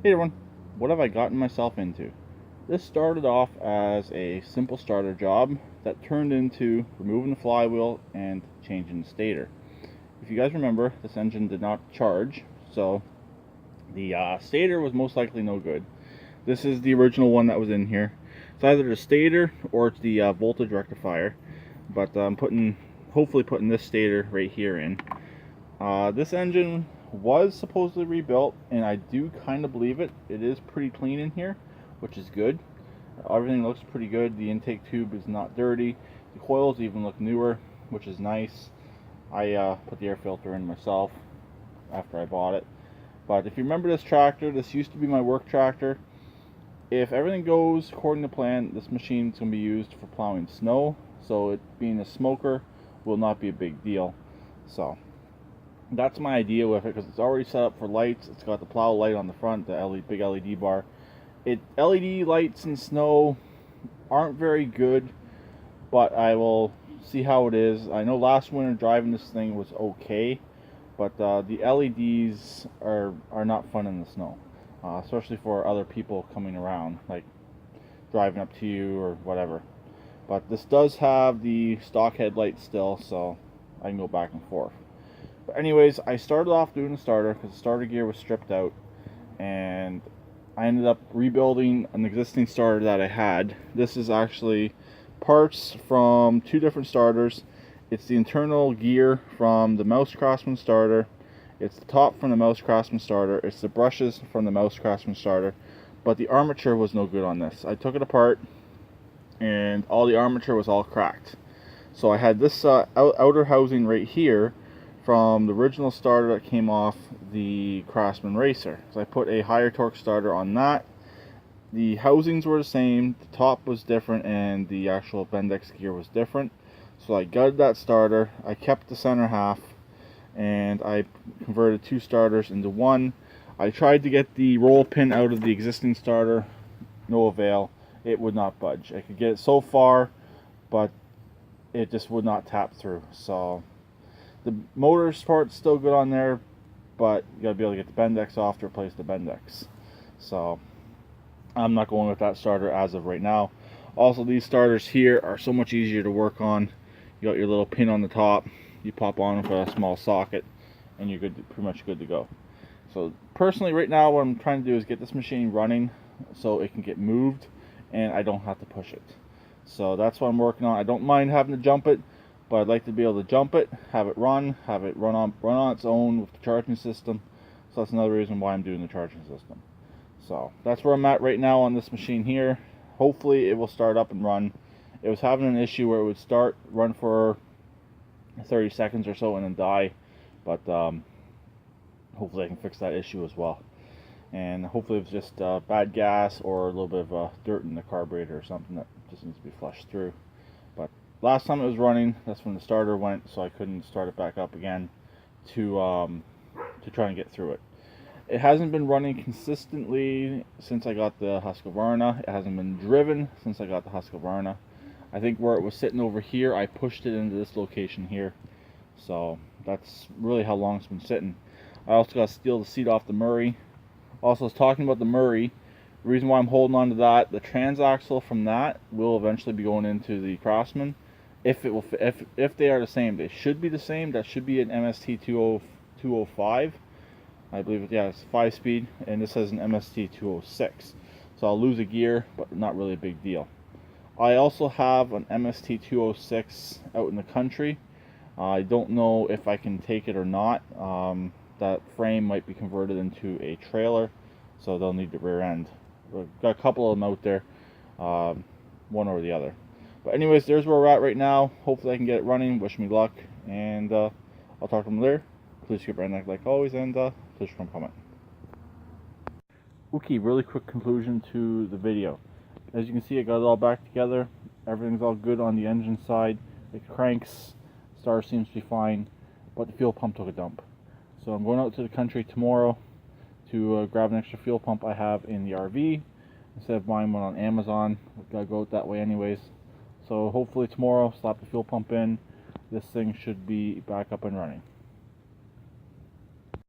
Hey everyone, what have I gotten myself into? This started off as a simple starter job that turned into removing the flywheel and changing the stator. If you guys remember, this engine did not charge, so the stator was most likely no good. This is the original one that was in here. It's either the stator or it's the voltage rectifier, but I'm hopefully putting this stator right here in. This engine was supposedly rebuilt, and I do kind of believe it. It is pretty clean in here, which is good. Everything looks pretty good. The intake tube is not dirty. The coils even look newer, which is nice. I put the air filter in myself after I bought it. But if you remember this tractor, this used to be my work tractor. If everything goes according to plan, this machine is going to be used for plowing snow. So it being a smoker will not be a big deal. So that's my idea with it, because it's already set up for lights. It's got the plow light on the front, the LED, big LED bar. LED lights in snow aren't very good, but I will see how it is. I know last winter driving this thing was okay, but the LEDs are not fun in the snow, especially for other people coming around, like driving up to you or whatever. But this does have the stock headlights still, so I can go back and forth. But anyways, I started off doing the starter because the starter gear was stripped out, and I ended up rebuilding an existing starter that I had. This is actually parts from two different starters. It's the internal gear from the Mouse Craftsman starter. It's the top from the Mouse Craftsman starter. It's the brushes from the Mouse Craftsman starter. But the armature was no good on this. I took it apart, and all the armature was all cracked. So I had this outer housing right here from the original starter that came off the Craftsman Racer. So I put a higher torque starter on that. The housings were the same, the top was different, and the actual Bendix gear was different. So I gutted that starter, I kept the center half, and I converted two starters into one. I tried to get the roll pin out of the existing starter, no avail. It would not budge. I could get it so far, but it just would not tap through. So the motor part's still good on there, but you gotta be able to get the Bendix off to replace the Bendix. So I'm not going with that starter as of right now. Also, these starters here are so much easier to work on. You got your little pin on the top, you pop on with a small socket, and you're pretty much good to go. So personally right now what I'm trying to do is get this machine running so it can get moved and I don't have to push it. So that's what I'm working on. I don't mind having to jump it, but I'd like to be able to jump it, have it run on its own with the charging system. So that's another reason why I'm doing the charging system. So that's where I'm at right now on this machine here. Hopefully it will start up and run. It was having an issue where it would run for 30 seconds or so and then die, but hopefully I can fix that issue as well. And hopefully it's just bad gas or a little bit of dirt in the carburetor or something that just needs to be flushed through. But last time it was running, that's when the starter went, so I couldn't start it back up again to try and get through it. It hasn't been running consistently since I got the Husqvarna. It hasn't been driven since I got the Husqvarna. I think where it was sitting over here, I pushed it into this location here. So that's really how long it's been sitting. I also got to steal the seat off the Murray. Also, I was talking about the Murray. The reason why I'm holding on to that, the transaxle from that will eventually be going into the Craftsman. If they are the same, they should be the same. That should be an MST 205. I believe it, yeah, it's 5-speed, and this has an MST 206. So I'll lose a gear, but not really a big deal. I also have an MST 206 out in the country. I don't know if I can take it or not. That frame might be converted into a trailer, so they'll need the rear end. We've got a couple of them out there, one or the other. But anyways, there's where we're at right now. Hopefully I can get it running. Wish me luck, and I'll talk to them later. Please keep right neck like always, and please comment. Okay, really quick conclusion to the video. As you can see, I got it all back together. Everything's all good on the engine side. It cranks, starter seems to be fine, but the fuel pump took a dump. So I'm going out to the country tomorrow to grab an extra fuel pump I have in the RV instead of buying one on Amazon. I've got to go out that way anyways. So hopefully tomorrow, slap the fuel pump in. This thing should be back up and running.